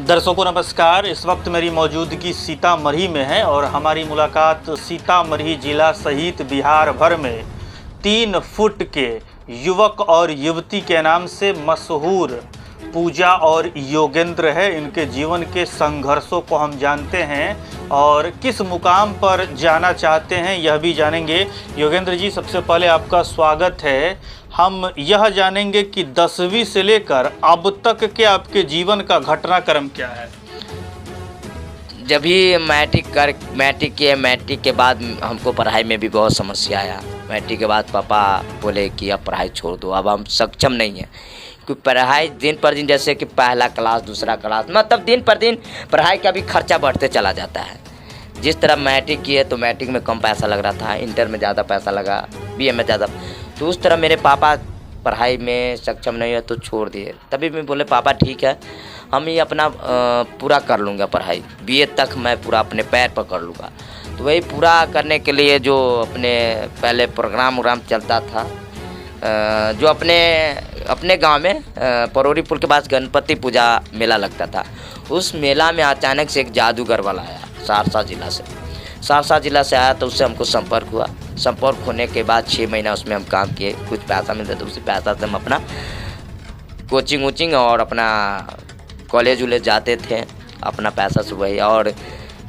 दर्शकों नमस्कार। इस वक्त मेरी मौजूदगी सीतामढ़ी में है और हमारी मुलाकात सीतामढ़ी जिला सहित बिहार भर में 3 फुट के युवक और युवती के नाम से मशहूर पूजा और योगेंद्र है। इनके जीवन के संघर्षों को हम जानते हैं और किस मुकाम पर जाना चाहते हैं यह भी जानेंगे। योगेंद्र जी, सबसे पहले आपका स्वागत है। हम यह जानेंगे कि 10वीं से लेकर अब तक के आपके जीवन का घटनाक्रम क्या है। जब भी मैट्रिक के बाद हमको पढ़ाई में भी बहुत समस्या आया। मैट्रिक के बाद पापा बोले कि अब पढ़ाई छोड़ दो, अब हम सक्षम नहीं हैं, क्योंकि पढ़ाई दिन पर दिन, जैसे कि पहला क्लास दूसरा क्लास, मतलब दिन पर दिन पढ़ाई का भी खर्चा बढ़ते चला जाता है। जिस तरह मैट्रिक किए तो मैट्रिक में कम पैसा लग रहा था, इंटर में ज़्यादा पैसा लगा, बीए में ज़्यादा, तो उस तरह मेरे पापा पढ़ाई में सक्षम नहीं है तो छोड़ दिए। तभी मैं बोले पापा ठीक है, हम ही अपना पूरा कर लूँगा, पढ़ाई बीए तक मैं पूरा अपने पैर पर कर लूँगा। तो वही पूरा करने के लिए जो अपने पहले प्रोग्राम चलता था, जो अपने गांव में परोरी पुल के पास गणपति पूजा मेला लगता था, उस मेला में अचानक से एक जादूगर वाला आया सहरसा जिला से आया। तो उससे हमको संपर्क होने के बाद 6 महीना उसमें हम काम किए, कुछ पैसा मिलता तो उसी पैसा से हम अपना कोचिंग और अपना कॉलेज जाते थे, अपना पैसा से वही, और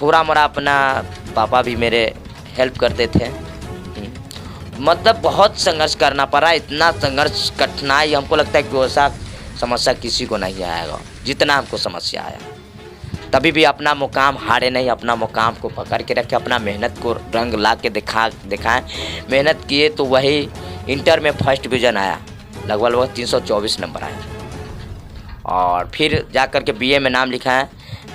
थोड़ा मोड़ा अपना पापा भी मेरे हेल्प करते थे। मतलब बहुत संघर्ष करना पड़ा, इतना संघर्ष कठिनाई, हमको लगता है कि वैसा समस्या किसी को नहीं आएगा जितना हमको समस्या आया। तभी भी अपना मुकाम हारे नहीं, अपना मुकाम को पकड़ के रखे, अपना मेहनत को रंग ला के दिखाएं। मेहनत किए तो वही इंटर में फर्स्ट डिवीज़न आया, लगभग 324 नंबर आया, और फिर जा कर के बीए में नाम लिखा है।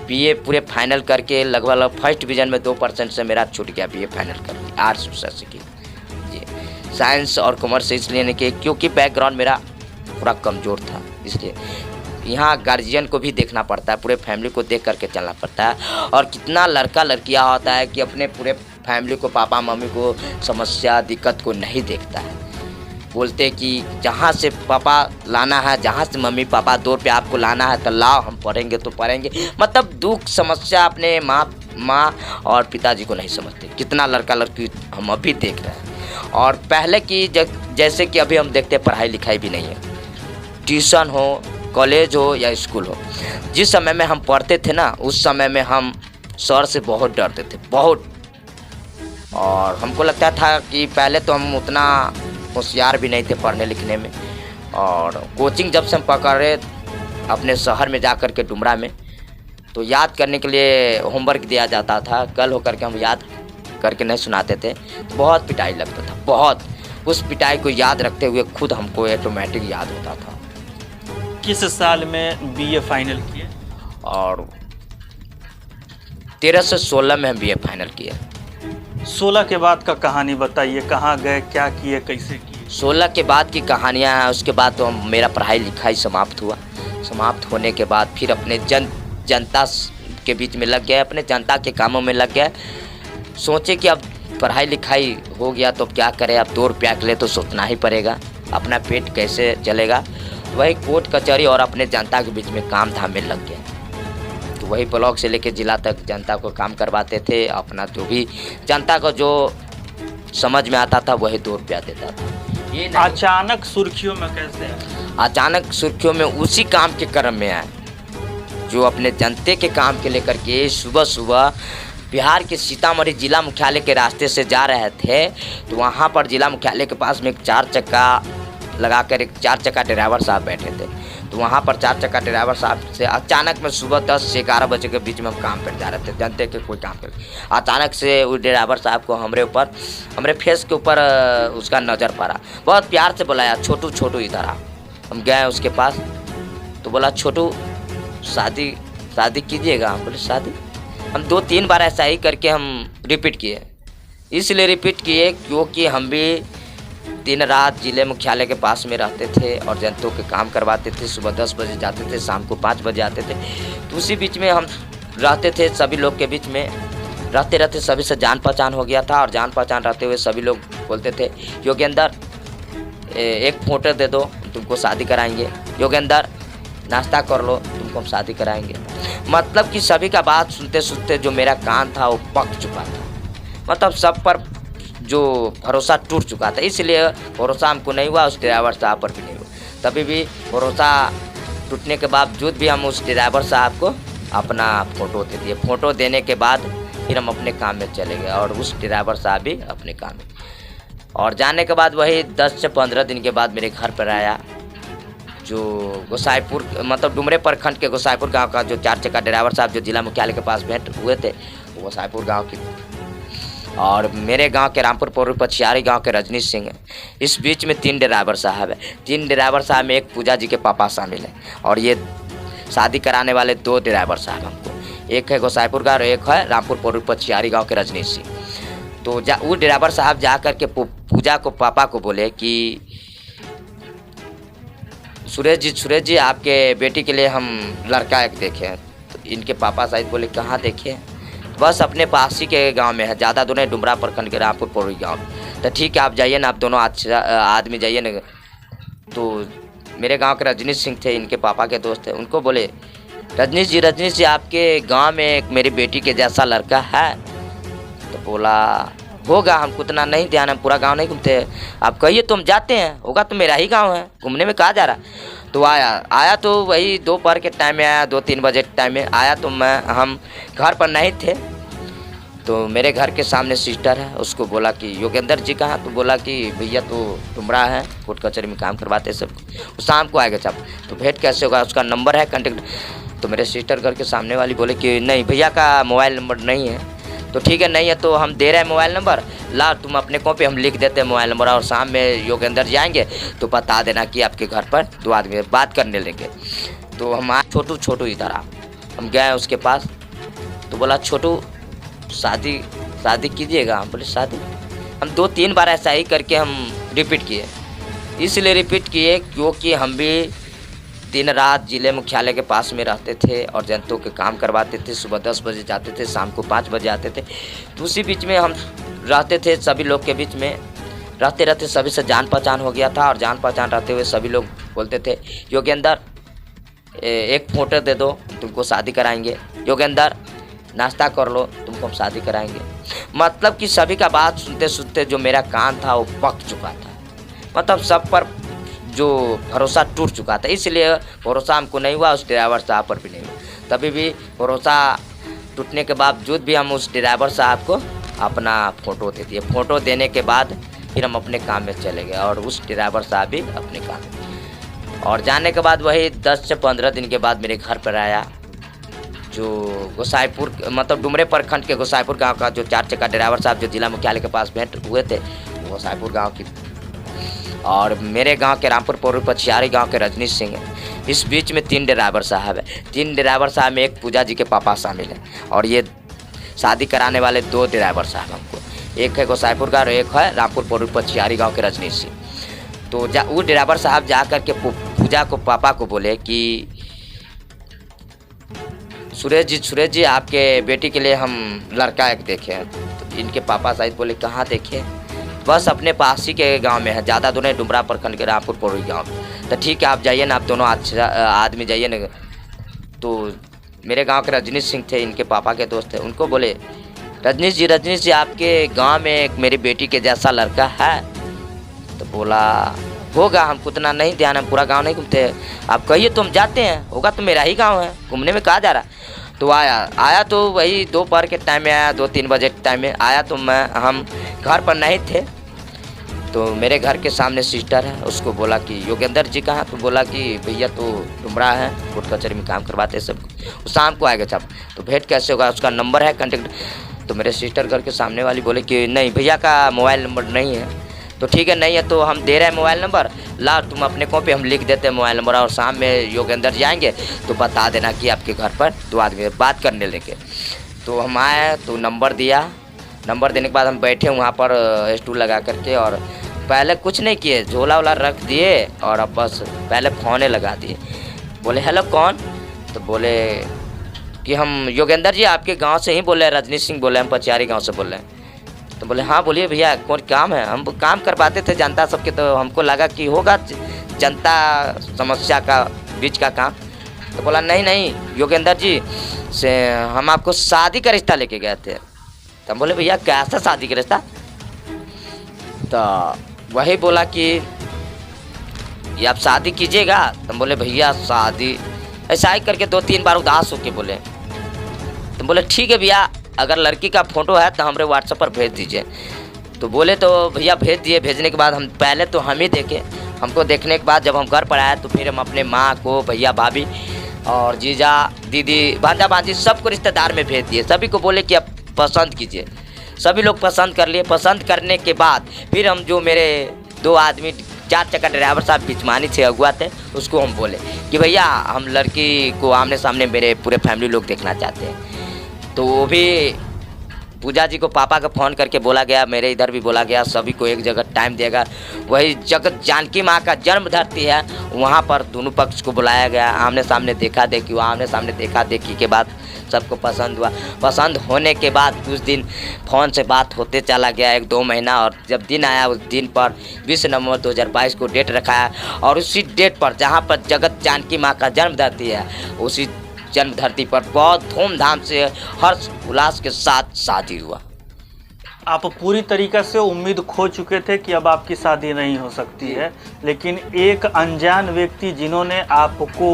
बीए पूरे फाइनल करके लगभग फर्स्ट डिवीज़न में 2% से मेरा छूट गया, बीए फाइनल कर आर्ट्स विषय से की जी। साइंस और कॉमर्स इसलिए नहीं किए क्योंकि बैकग्राउंड मेरा पूरा कमज़ोर था, इसलिए यहाँ गार्जियन को भी देखना पड़ता है, पूरे फैमिली को देख करके चलना पड़ता है। और कितना लड़का लड़कियाँ होता है कि अपने पूरे फैमिली को, पापा मम्मी को समस्या दिक्कत को नहीं देखता है। बोलते कि जहाँ से पापा लाना है, जहाँ से मम्मी पापा 2 रुपये आपको लाना है तो लाओ, हम पढ़ेंगे तो पढ़ेंगे। मतलब दुख समस्या अपने माँ और पिताजी को नहीं समझते। कितना लड़का लड़की हम अभी देख रहे हैं। और पहले की जैसे कि अभी हम देखते हैं, पढ़ाई लिखाई भी नहीं है, ट्यूशन हो, कॉलेज हो या स्कूल हो। जिस समय में हम पढ़ते थे ना, उस समय में हम सर से बहुत डरते थे, बहुत। और हमको लगता था कि पहले तो हम उतना होशियार भी नहीं थे पढ़ने लिखने में। और कोचिंग जब से हम पकड़े अपने शहर में जा कर के डुमरा में, तो याद करने के लिए होमवर्क दिया जाता था, कल होकर के हम याद करके नहीं सुनाते थे, तो बहुत पिटाई लगता था, बहुत। उस पिटाई को याद रखते हुए खुद हमको ऑटोमेटिक याद होता था। किस साल में बीए फाइनल किए? और 13 से 16 में हम बीए फाइनल किए। 16 के बाद का कहानी बताइए, कहाँ गए, क्या किए, कैसे किए? 16 के बाद की कहानियाँ हैं। उसके बाद तो मेरा पढ़ाई लिखाई समाप्त हुआ। समाप्त होने के बाद फिर अपने जनता के बीच में लग गए, अपने जनता के कामों में लग गए। सोचे कि अब पढ़ाई लिखाई हो गया तो अब क्या करें, अब 2 रुपया के लिए तो सोचना ही पड़ेगा, अपना पेट कैसे चलेगा। वही कोर्ट कचहरी और अपने जनता के बीच में काम धाम में लग गए। तो वही ब्लॉक से लेकर जिला तक जनता को काम करवाते थे। अपना जो भी जनता को जो समझ में आता था वही 2 रुपया देता था। ये अचानक सुर्खियों में कैसे आए? अचानक सुर्खियों में उसी काम के क्रम में आए जो अपने जनते के काम के लेकर के सुबह बिहार के सीतामढ़ी जिला मुख्यालय के रास्ते से जा रहे थे। तो वहाँ पर जिला मुख्यालय के पास में एक 4 चक्का लगाकर एक 4 चक्का ड्राइवर साहब बैठे थे। तो वहाँ पर 4 चक्का ड्राइवर साहब से अचानक में सुबह 10 से 11 बजे के बीच में हम काम पर जा रहे थे, जनते के कोई काम पर। अचानक से उस ड्राइवर साहब को हमारे फेस के ऊपर उसका नज़र पड़ा। बहुत प्यार से बुलाया, छोटू इधर आ। हम गए उसके पास, तो बोला छोटू शादी कीजिएगा। हम बोले शादी? हम 2-3 बार ऐसा ही करके हम रिपीट किए। इसलिए रिपीट किए क्योंकि हम भी दिन रात जिले मुख्यालय के पास में रहते थे और जनता के काम करवाते थे। सुबह 10 बजे जाते थे, शाम को 5 बजे आते थे। तो उसी बीच में हम रहते थे, सभी लोग के बीच में रहते सभी से जान पहचान हो गया था। और जान पहचान रहते हुए सभी लोग बोलते थे, योगेंद्र एक फोटो दे दो, तुमको शादी कराएंगे। योगेंद्र नाश्ता कर लो, तुमको हम शादी कराएंगे। मतलब कि सभी का बात सुनते सुनते जो मेरा कान था वो पक चुका था। मतलब सब पर जो भरोसा टूट चुका था, इसलिए भरोसा हमको नहीं हुआ, उस ड्राइवर साहब पर भी नहीं हुआ। तभी भी भरोसा टूटने के बावजूद भी हम उस ड्राइवर साहब को अपना फ़ोटो दे दिए। फ़ोटो देने के बाद फिर हम अपने काम में चले गए और उस ड्राइवर साहब भी अपने काम में। और जाने के बाद वही 10 से 15 दिन के बाद मेरे घर पर आया, जो गोसाईपुर मतलब डुमरे प्रखंड के गोसाईपुर गांव का जो 4 चक्का ड्राइवर साहब जो जिला मुख्यालय के पास भेंट हुए थे, वो गोसाईपुर गांव की, और मेरे गांव के रामपुर पौरी पछियारी गांव के रजनीश सिंह है। इस बीच में 3 ड्राइवर साहब है। 3 ड्राइवर साहब में एक पूजा जी के पापा शामिल है, और ये शादी कराने वाले 2 ड्राइवर साहब हमको, एक है गोसाईपुर का और एक है रामपुर पौरी पछियारी गाँव के रजनीश सिंह। तो वो ड्राइवर साहब जा कर के पूजा को पापा को बोले कि सुरेश जी आपके बेटी के लिए हम लड़का एक देखे हैं। तो इनके पापा शायद बोले कहाँ देखे हैं? बस अपने पास ही के गांव में है, ज़्यादा दूर नहीं, डुमरा प्रखंड के रामपुर पौरी गांव। तो ठीक है आप जाइए ना, आप दोनों आदमी जाइए ना। तो मेरे गांव के रजनीश सिंह थे, इनके पापा के दोस्त थे, उनको बोले रजनीश जी आपके गांव में एक मेरी बेटी के जैसा लड़का है? तो बोला होगा, हमको उतना नहीं ध्यान, हम पूरा गांव नहीं घूमते, आप कहिए तो हम जाते हैं, होगा तो मेरा ही गांव है, घूमने में कहाँ जा रहा। तो आया तो वही दोपहर के टाइम में आया, 2-3 बजे के टाइम में आया। तो हम घर पर नहीं थे, तो मेरे घर के सामने सिस्टर है, उसको बोला कि योगेंद्र जी कहाँ? तो बोला कि भैया तो डुमरा है, कोर्ट कचहरी में काम करवाते सब, शाम को आएगा साहब। तो भेंट कैसे होगा, उसका नंबर है कॉन्टेक्ट? तो मेरे सिस्टर घर के सामने वाली बोले कि नहीं भैया का मोबाइल नंबर नहीं है। तो ठीक है, नहीं है तो हम दे रहे हैं मोबाइल नंबर, ला तुम अपने कॉपी, हम लिख देते हैं मोबाइल नंबर, और शाम में योगेंद्र जाएंगे तो बता देना कि आपके घर पर 2 आदमी बात करने लेंगे। तो हम आए, छोटू इधर आ, हम गए उसके पास। तो बोला छोटू शादी कीजिएगा? हम बोले शादी? हम 2-3 बार ऐसा ही करके हम रिपीट किए, इसलिए रिपीट किए क्योंकि हम भी दिन रात जिले मुख्यालय के पास में रहते थे और जनता के काम करवाते थे। सुबह 10 बजे जाते थे, शाम को 5 बजे आते थे। तो उसी बीच में हम रहते थे, सभी लोग के बीच में रहते रहते सभी से जान पहचान हो गया था। और जान पहचान रहते हुए सभी लोग बोलते थे योगेंद्र एक फ़ोटो दे दो, तुमको शादी कराएंगे। योगेंद्र नाश्ता कर लो, तुमको हम शादी कराएंगे। मतलब कि सभी का बात सुनते सुनते जो मेरा कान था वो पक चुका था। मतलब सब पर जो भरोसा टूट चुका था, इसलिए भरोसा हमको नहीं हुआ, उस ड्राइवर साहब पर भी नहीं हुआ। तभी भी भरोसा टूटने के बावजूद भी हम उस ड्राइवर साहब को अपना फ़ोटो दे दिए। फ़ोटो देने के बाद फिर हम अपने काम में चले गए और उस ड्राइवर साहब भी अपने काम में। और जाने के बाद वही 10 से 15 दिन के बाद मेरे घर पर आया, जो गोसाईपुर मतलब डुमरे प्रखंड के गोसाईपुर गांव का जो 4 चक्का ड्राइवर साहब जो जिला मुख्यालय के पास भेंट हुए थे, वो गोसाईपुर गांव की, और मेरे गांव के रामपुर पौरी पछियारी गांव के रजनीश सिंह है। इस बीच में 3 ड्राइवर साहब है। 3 ड्राइवर साहब में एक पूजा जी के पापा शामिल है, और ये शादी कराने वाले 2 ड्राइवर साहब हमको, एक है गोसाईपुर का और एक है रामपुर पौरी पछियारी गाँव के रजनीश सिंह। तो वो ड्राइवर साहब जा कर के पूजा को पापा को बोले कि सुरेश जी आपके बेटी के लिए हम लड़का एक देखे हैं। तो इनके पापा शायद बोले कहाँ देखे? बस अपने पास ही के गांव में है, ज़्यादा दूर नहीं, डुमरा प्रखंड के रामपुर पौरी गांव। तो ठीक है आप जाइए ना, आप दोनों आदमी जाइए ना। तो मेरे गांव के रजनीश सिंह थे, इनके पापा के दोस्त थे, उनको बोले रजनीश जी आपके गांव में एक मेरी बेटी के जैसा लड़का है? तो बोला होगा, हमको उतना नहीं ध्यान, हम पूरा गांव नहीं घूमते, आप कहिए तो हम जाते हैं, होगा तो मेरा ही गांव है, घूमने में कहाँ जा रहा। तो आया तो वही दोपहर के टाइम में आया, 2-3 बजे के टाइम में आया। तो हम घर पर नहीं थे, तो मेरे घर के सामने सिस्टर है, उसको बोला कि योगेंद्र जी कहाँ? तो बोला कि भैया तो डुमरा है, कोर्ट कचहरी में काम करवाते सब, शाम को आएगा साहब। तो भेंट कैसे होगा, उसका नंबर है कॉन्टेक्ट? तो मेरे सिस्टर घर के सामने वाली बोले कि नहीं भैया का मोबाइल नंबर नहीं है। तो ठीक है, नहीं है तो हम दे रहे हैं मोबाइल नंबर, ला तुम अपने कॉपी, हम लिख देते हैं मोबाइल नंबर, और शाम में योगेंद्र जाएंगे तो बता देना कि आपके घर पर 2 आदमी बात करने लेंगे। तो हम आए तो नंबर दिया, नंबर देने के बाद हम बैठे वहाँ पर स्टूल लगा करके, और पहले कुछ नहीं किए, झोला वोला रख दिए और अब बस पहले फ़ोने लगा दिए। बोले हेलो कौन? तो बोले कि हम योगेंद्र जी आपके गांव से ही बोल रहे हैं, रजनीश सिंह बोले, हम पछियारी गांव से बोल रहे हैं। तो बोले हाँ बोलिए भैया, कौन काम है? हम काम करवाते थे जनता सबके, तो हमको लगा कि होगा जनता समस्या का बीच का काम। तो बोला नहीं नहीं योगेंद्र जी से हम आपको शादी का रिश्ता लेके गए थे। तो हम बोले भैया कैसा शादी का रिश्ता? तो वही बोला कि ये आप शादी कीजिएगा। तो हम बोले भैया शादी ऐसा ही करके 2-3 बार उदास होके बोले। तो बोले ठीक है भैया, अगर लड़की का फ़ोटो है तो हमारे व्हाट्सएप पर भेज दीजिए। तो बोले तो भैया भेज दिए। भेजने के बाद हम पहले तो हम ही देखे, हमको देखने के बाद जब हम घर पर आए तो फिर हम अपने माँ को, भैया भाभी और जीजा दीदी भांजा भांजी सबको रिश्तेदार में भेज दिए। सभी को बोले कि आप पसंद कीजिए। सभी लोग पसंद कर लिए। पसंद करने के बाद फिर हम जो मेरे 2 आदमी 4 चक्का ड्राइवर साहब बिचमानी थे, अगुआ थे, उसको हम बोले कि भैया हम लड़की को आमने सामने मेरे पूरे फैमिली लोग देखना चाहते हैं। तो वो भी पूजा जी को पापा का फ़ोन करके बोला गया, मेरे इधर भी बोला गया, सभी को एक जगह टाइम देगा। वही जगत जानकी माँ का जन्म धरती है, वहाँ पर दोनों पक्ष को बुलाया गया। आमने सामने देखा देखी हुआ। आमने सामने देखा देखी के बाद सबको पसंद हुआ। पसंद होने के बाद कुछ दिन फ़ोन से बात होते चला गया, 1-2 महीना। और जब दिन आया उस दिन पर 20 नवंबर 2022 को डेट रखा है और उसी डेट पर जहाँ पर जगत जानकी माँ का जन्म धरती है, उसी जन्म धरती पर बहुत धूमधाम से हर्ष उल्लास के साथ शादी हुआ। आप पूरी तरीक़ा से उम्मीद खो चुके थे कि अब आपकी शादी नहीं हो सकती है, लेकिन एक अनजान व्यक्ति जिन्होंने आपको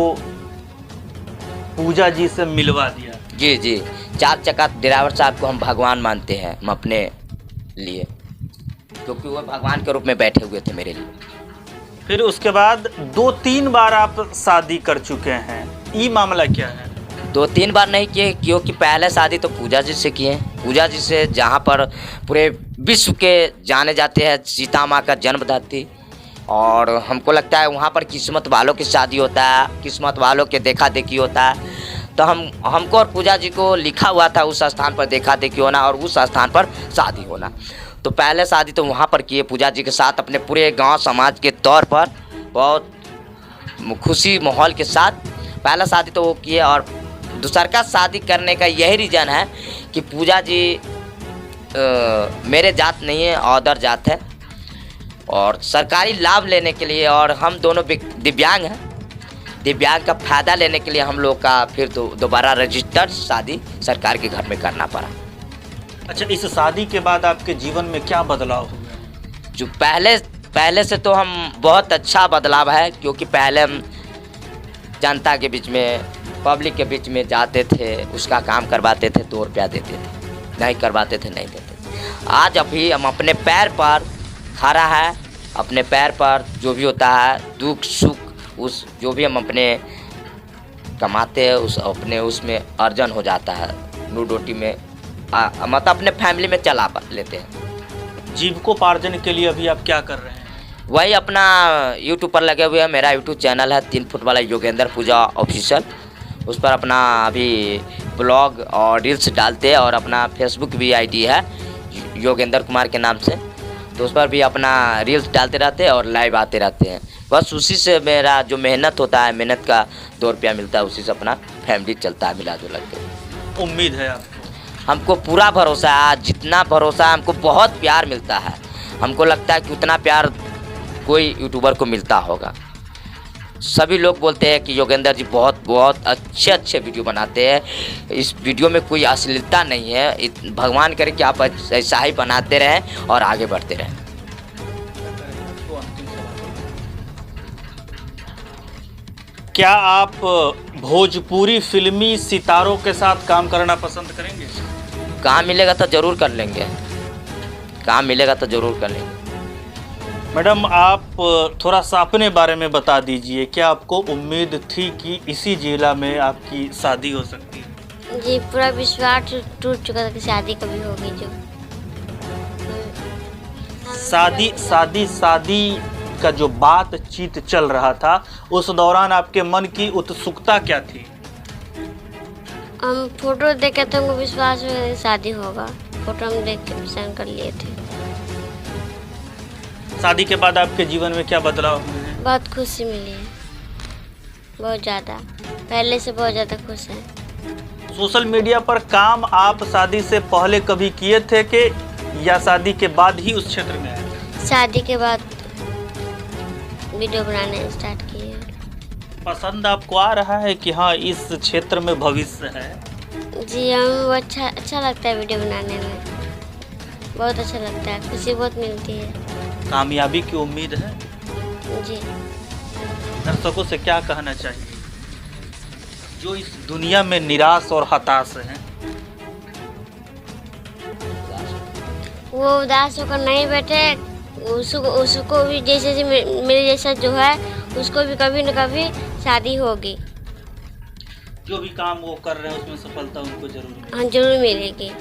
पूजा जी से मिलवा दिया। जी जी, 4 चक्का ड्राइवर साहब को हम भगवान मानते हैं हम अपने लिए, क्योंकि वो भगवान के रूप में बैठे हुए थे मेरे लिए। फिर उसके बाद 2-3 बार आप शादी कर चुके हैं, ये मामला क्या है? 2-3 बार नहीं किए, क्योंकि पहले शादी तो पूजा जी से किए। पूजा जी से जहाँ पर पूरे विश्व के जाने जाते हैं सीता माँ का जन्म धरती, और हमको लगता है वहाँ पर किस्मत वालों की शादी होता है, किस्मत वालों के देखा देखी होता है। तो हमको और पूजा जी को लिखा हुआ था उस स्थान पर देखा देखी होना और उस स्थान पर शादी होना। तो पहले शादी तो वहाँ पर किए पूजा जी के साथ, अपने पूरे गांव समाज के तौर पर बहुत खुशी माहौल के साथ पहला शादी तो वो किए। और दूसर का शादी करने का यही रीज़न है कि पूजा जी मेरे जात नहीं है, अदर जात है, और सरकारी लाभ लेने के लिए, और हम दोनों दिव्यांग हैं, दिव्यांग का फ़ायदा लेने के लिए हम लोग का फिर दोबारा रजिस्टर्ड शादी सरकार के घर में करना पड़ा। अच्छा, इस शादी के बाद आपके जीवन में क्या बदलाव हुआ? जो पहले से तो हम बहुत अच्छा बदलाव है, क्योंकि पहले हम जनता के बीच में, पब्लिक के बीच में जाते थे, उसका काम करवाते थे, 2 रुपया देते थे, नहीं करवाते थे नहीं देते थे। आज अभी हम अपने पैर पर खड़ा है, अपने पैर पर जो भी होता है दुख सुख, उस जो भी हम अपने कमाते हैं उस अपने उसमें अर्जन हो जाता है, रोटी में मतलब अपने फैमिली में चला लेते हैं। जीविकोपार्जन के लिए अभी आप क्या कर रहे हैं? वही अपना यूट्यूब पर लगे हुए हैं। मेरा यूट्यूब चैनल है 3 फुट वाला योगेंद्र पूजा ऑफिशियल, उस पर अपना अभी ब्लॉग और रील्स डालते हैं, और अपना फेसबुक भी आईडी है योगेंद्र कुमार के नाम से, तो उस पर भी अपना रील्स डालते रहते हैं और लाइव आते रहते हैं। बस उसी से मेरा जो मेहनत होता है, मेहनत का 2 रुपया मिलता है, उसी से अपना फैमिली चलता है मिला जुला के। उम्मीद है आपको? हमको पूरा भरोसा है। आज जितना भरोसा है, हमको बहुत प्यार मिलता है। हमको लगता है कि उतना प्यार कोई यूट्यूबर को मिलता होगा। सभी लोग बोलते हैं कि योगेंद्र जी बहुत अच्छे वीडियो बनाते हैं, इस वीडियो में कोई अश्लीलता नहीं है। भगवान करे कि आप ऐसा ही बनाते रहें और आगे बढ़ते रहें। क्या आप भोजपुरी फिल्मी सितारों के साथ काम करना पसंद करेंगे? काम मिलेगा तो ज़रूर कर लेंगे, काम मिलेगा तो ज़रूर कर लेंगे। मैडम, आप थोड़ा सा अपने बारे में बता दीजिए, क्या आपको उम्मीद थी कि इसी जिला में आपकी शादी हो सकती है? जी, पूरा विश्वास टूट चुका था कि शादी कभी होगी। जो शादी का जो बातचीत चल रहा था, उस दौरान आपके मन की उत्सुकता क्या थी? हम फोटो देख के तो हमको विश्वास हुआ शादी होगा। फोटो हम देख के पसंद कर लिए थे। शादी के बाद आपके जीवन में क्या बदलाव हुए हैं? बहुत खुशी मिली है, बहुत ज़्यादा, पहले से बहुत ज़्यादा खुश हैं। सोशल मीडिया पर काम आप शादी से पहले कभी किए थे कि या शादी के बाद ही उस क्षेत्र में आए? शादी के बाद वीडियो बनाने स्टार्ट किए। पसंद आपको आ रहा है कि हाँ इस क्षेत्र में भविष्य है? जी हमें अच्छा लगता है वीडियो बनाने में, बहुत अच्छा लगता है, खुशी बहुत मिलती है। कामयाबी की उम्मीद है? जी। दर्शकों से क्या कहना चाहिए जो इस दुनिया में निराश और हताश हैं? वो उदास होकर नहीं बैठे, उसको भी जैसे मेरे जैसा जो है उसको भी कभी न कभी शादी होगी। जो भी काम वो कर रहे हैं उसमें सफलता उनको जरूर मिलेगी। हाँ जरूर मिलेगी।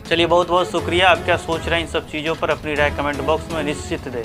चलिए बहुत बहुत शुक्रिया। आप क्या सोच रहे हैं इन सब चीज़ों पर अपनी राय कमेंट बॉक्स में निश्चित दें।